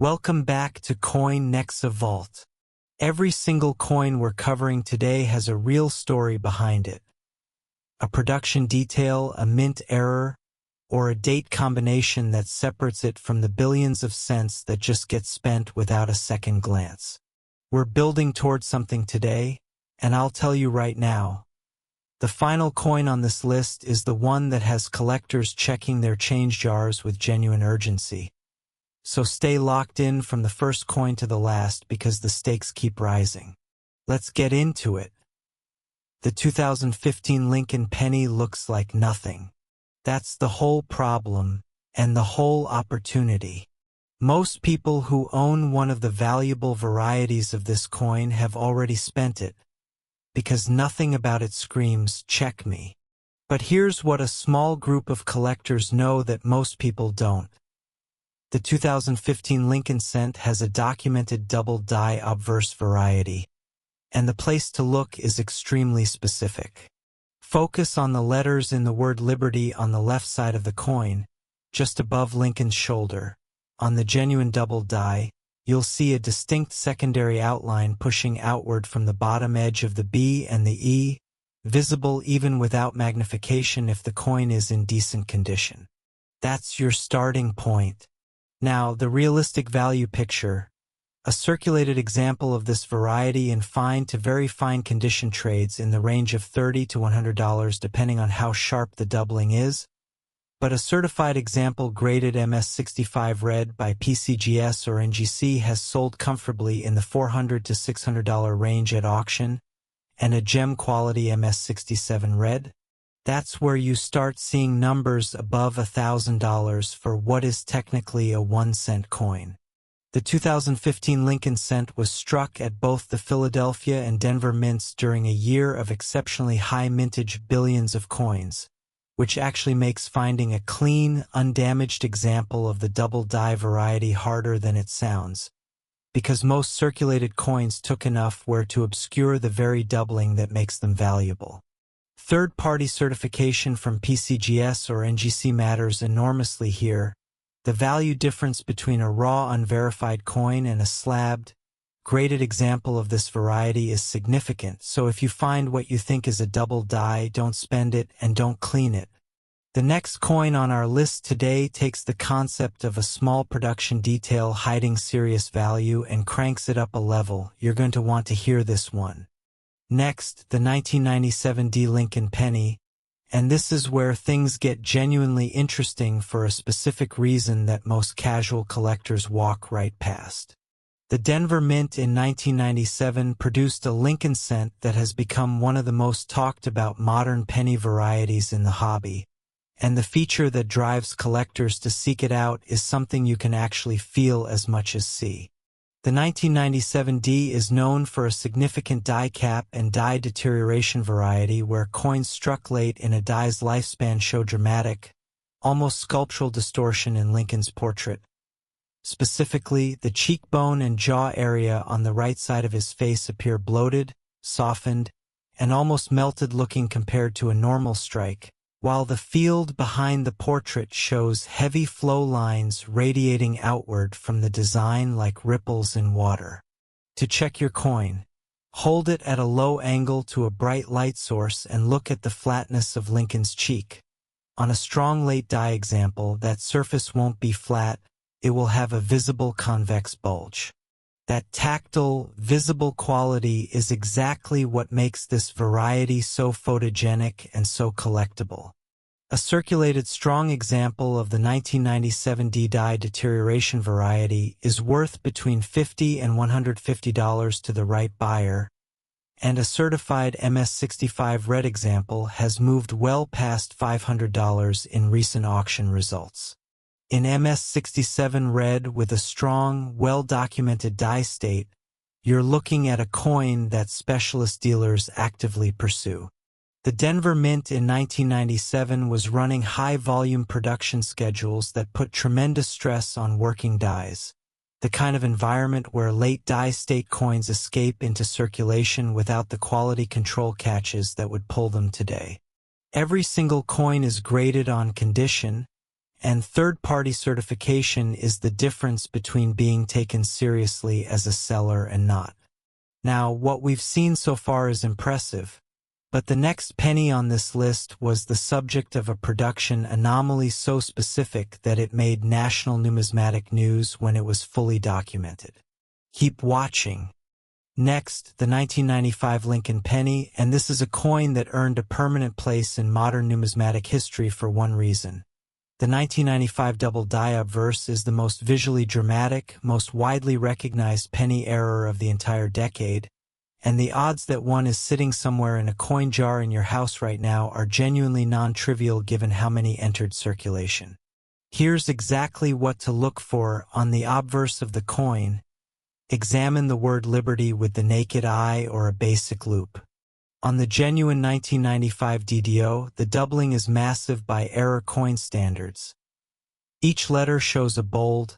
Welcome back to Coin Nexa Vault. Every single coin we're covering today has a real story behind it. A production detail, a mint error, or a date combination that separates it from the billions of cents that just get spent without a second glance. We're building towards something today, and I'll tell you right now, the final coin on this list is the one that has collectors checking their change jars with genuine urgency. So stay locked in from the first coin to the last because the stakes keep rising. Let's get into it. The 2015 Lincoln penny looks like nothing. That's the whole problem and the whole opportunity. Most people who own one of the valuable varieties of this coin have already spent it, because nothing about it screams, "Check me." But here's what a small group of collectors know that most people don't. The 2015 Lincoln cent has a documented double die obverse variety, and the place to look is extremely specific. Focus on the letters in the word Liberty on the left side of the coin, just above Lincoln's shoulder. On the genuine double die, you'll see a distinct secondary outline pushing outward from the bottom edge of the B and the E, visible even without magnification if the coin is in decent condition. That's your starting point. Now, the realistic value picture. A circulated example of this variety in fine to very fine condition trades in the range of $30 to $100 depending on how sharp the doubling is, but a certified example graded MS65 red by PCGS or NGC has sold comfortably in the $400 to $600 range at auction, and a gem quality MS67 red? That's where you start seeing numbers above $1,000 for what is technically a 1-cent coin. The 2015 Lincoln cent was struck at both the Philadelphia and Denver mints during a year of exceptionally high mintage billions of coins, which actually makes finding a clean, undamaged example of the double die variety harder than it sounds, because most circulated coins took enough wear to obscure the very doubling that makes them valuable. Third-party certification from PCGS or NGC matters enormously here. The value difference between a raw unverified coin and a slabbed, graded example of this variety is significant, so if you find what you think is a double die, don't spend it and don't clean it. The next coin on our list today takes the concept of a small production detail hiding serious value and cranks it up a level. You're going to want to hear this one. Next, the 1997 D Lincoln penny, and this is where things get genuinely interesting for a specific reason that most casual collectors walk right past. The Denver Mint in 1997 produced a Lincoln cent that has become one of the most talked about modern penny varieties in the hobby, and the feature that drives collectors to seek it out is something you can actually feel as much as see. The 1997 D is known for a significant die cap and die deterioration variety where coins struck late in a die's lifespan show dramatic, almost sculptural distortion in Lincoln's portrait. Specifically, the cheekbone and jaw area on the right side of his face appear bloated, softened, and almost melted looking compared to a normal strike, while the field behind the portrait shows heavy flow lines radiating outward from the design like ripples in water. To check your coin, hold it at a low angle to a bright light source and look at the flatness of Lincoln's cheek. On a strong late die example, that surface won't be flat, it will have a visible convex bulge. That tactile, visible quality is exactly what makes this variety so photogenic and so collectible. A circulated strong example of the 1997 D die deterioration variety is worth between $50 and $150 to the right buyer, and a certified MS65 red example has moved well past $500 in recent auction results. In MS67 red with a strong, well-documented die state, you're looking at a coin that specialist dealers actively pursue. The Denver Mint in 1997 was running high-volume production schedules that put tremendous stress on working dies, the kind of environment where late die state coins escape into circulation without the quality control catches that would pull them today. Every single coin is graded on condition, and third-party certification is the difference between being taken seriously as a seller and not. Now, what we've seen so far is impressive, but the next penny on this list was the subject of a production anomaly so specific that it made national numismatic news when it was fully documented. Keep watching. Next, the 1995 Lincoln penny, and this is a coin that earned a permanent place in modern numismatic history for one reason. The 1995 double die obverse is the most visually dramatic, most widely recognized penny error of the entire decade, and the odds that one is sitting somewhere in a coin jar in your house right now are genuinely non-trivial given how many entered circulation. Here's exactly what to look for on the obverse of the coin. Examine the word liberty with the naked eye or a basic loupe. On the genuine 1995 DDO, the doubling is massive by error coin standards. Each letter shows a bold,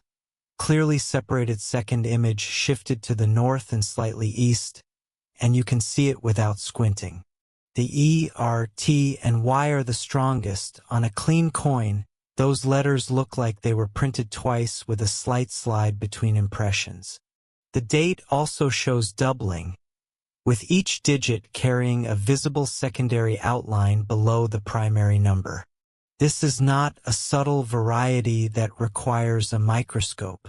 clearly separated second image shifted to the north and slightly east, and you can see it without squinting. The E, R, T, and Y are the strongest. On a clean coin, those letters look like they were printed twice with a slight slide between impressions. The date also shows doubling, with each digit carrying a visible secondary outline below the primary number. This is not a subtle variety that requires a microscope.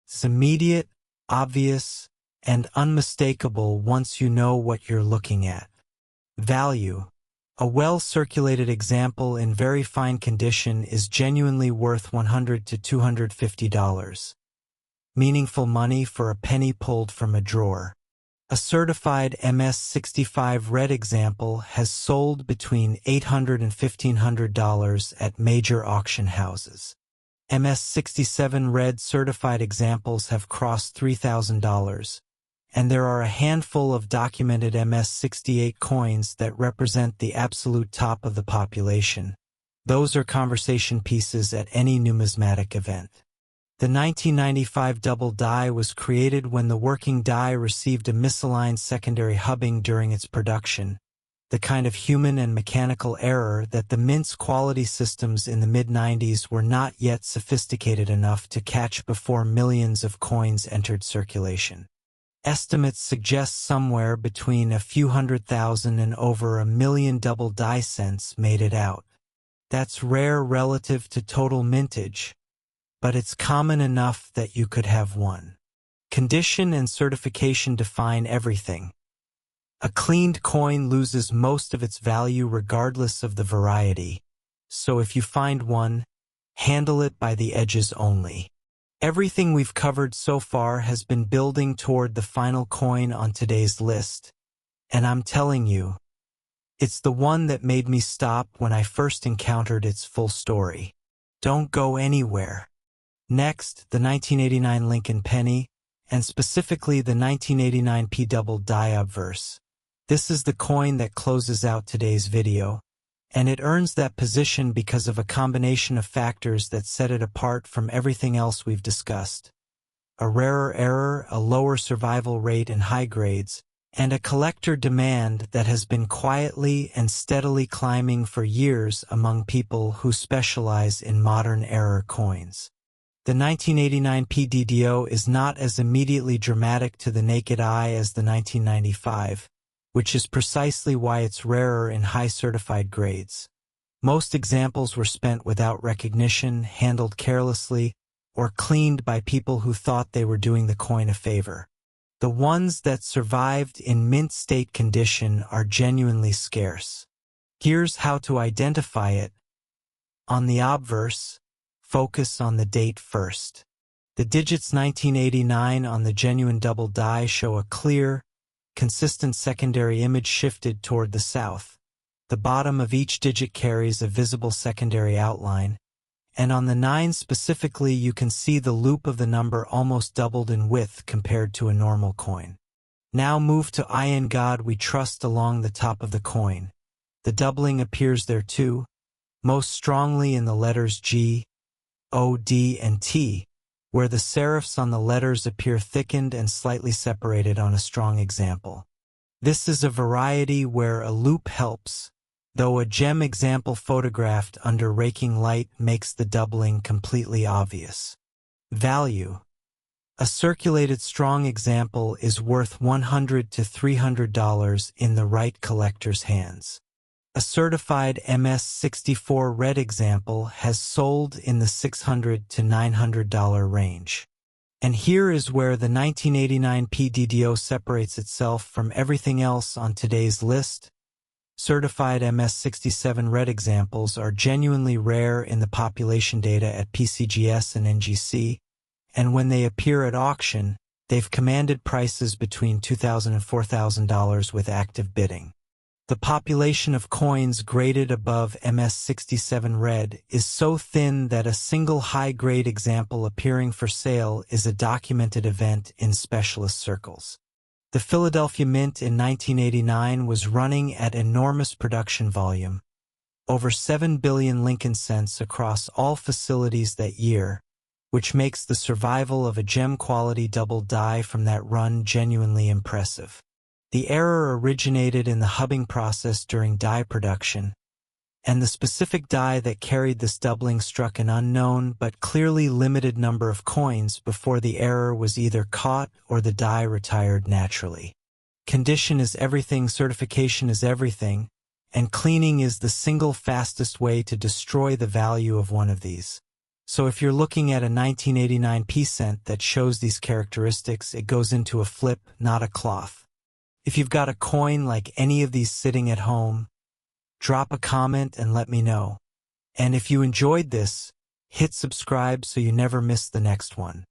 It's immediate, obvious, and unmistakable once you know what you're looking at. Value. A well-circulated example in very fine condition is genuinely worth $100 to $250. Meaningful money for a penny pulled from a drawer. A certified MS-65 red example has sold between $800 and $1,500 at major auction houses. MS-67 red certified examples have crossed $3,000, and there are a handful of documented MS-68 coins that represent the absolute top of the population. Those are conversation pieces at any numismatic event. The 1995 double die was created when the working die received a misaligned secondary hubbing during its production, the kind of human and mechanical error that the mint's quality systems in the mid-90s were not yet sophisticated enough to catch before millions of coins entered circulation. Estimates suggest somewhere between a few 100,000 and over 1 million double die cents made it out. That's rare relative to total mintage, but it's common enough that you could have one. Condition and certification define everything. A cleaned coin loses most of its value regardless of the variety, so if you find one, handle it by the edges only. Everything we've covered so far has been building toward the final coin on today's list, and I'm telling you, it's the one that made me stop when I first encountered its full story. Don't go anywhere. Next, the 1989 Lincoln penny, and specifically the 1989 P double die obverse. This is the coin that closes out today's video, and it earns that position because of a combination of factors that set it apart from everything else we've discussed. A rarer error, a lower survival rate in high grades, and a collector demand that has been quietly and steadily climbing for years among people who specialize in modern error coins. The 1989 PDDO is not as immediately dramatic to the naked eye as the 1995, which is precisely why it's rarer in high certified grades. Most examples were spent without recognition, handled carelessly, or cleaned by people who thought they were doing the coin a favor. The ones that survived in mint state condition are genuinely scarce. Here's how to identify it. On the obverse, focus on the date first. The digits 1989 on the genuine double die show a clear, consistent secondary image shifted toward the south. The bottom of each digit carries a visible secondary outline, and on the 9 specifically you can see the loop of the number almost doubled in width compared to a normal coin. Now move to I in God we trust along the top of the coin. The doubling appears there too, most strongly in the letters G, O, D, and T, where the serifs on the letters appear thickened and slightly separated on a strong example. This is a variety where a loop helps. though a gem example photographed under raking light makes the doubling completely obvious. Value. A circulated strong example is worth $100 to $300 in the right collector's hands. A certified MS64 red example has sold in the $600 to $900 range. And here is where the 1989 PDDO separates itself from everything else on today's list. Certified MS67 red examples are genuinely rare in the population data at PCGS and NGC, and when they appear at auction, they've commanded prices between $2,000 and $4,000 with active bidding. The population of coins graded above MS67 red is so thin that a single high-grade example appearing for sale is a documented event in specialist circles. The Philadelphia Mint in 1989 was running at enormous production volume, over 7 billion Lincoln cents across all facilities that year, which makes the survival of a gem-quality double die from that run genuinely impressive. The error originated in the hubbing process during die production, and the specific die that carried this doubling struck an unknown but clearly limited number of coins before the error was either caught or the die retired naturally. Condition is everything, certification is everything, and cleaning is the single fastest way to destroy the value of one of these. So if you're looking at a 1989 P-cent that shows these characteristics, it goes into a flip, not a cloth. If you've got a coin like any of these sitting at home, drop a comment and let me know. And if you enjoyed this, hit subscribe so you never miss the next one.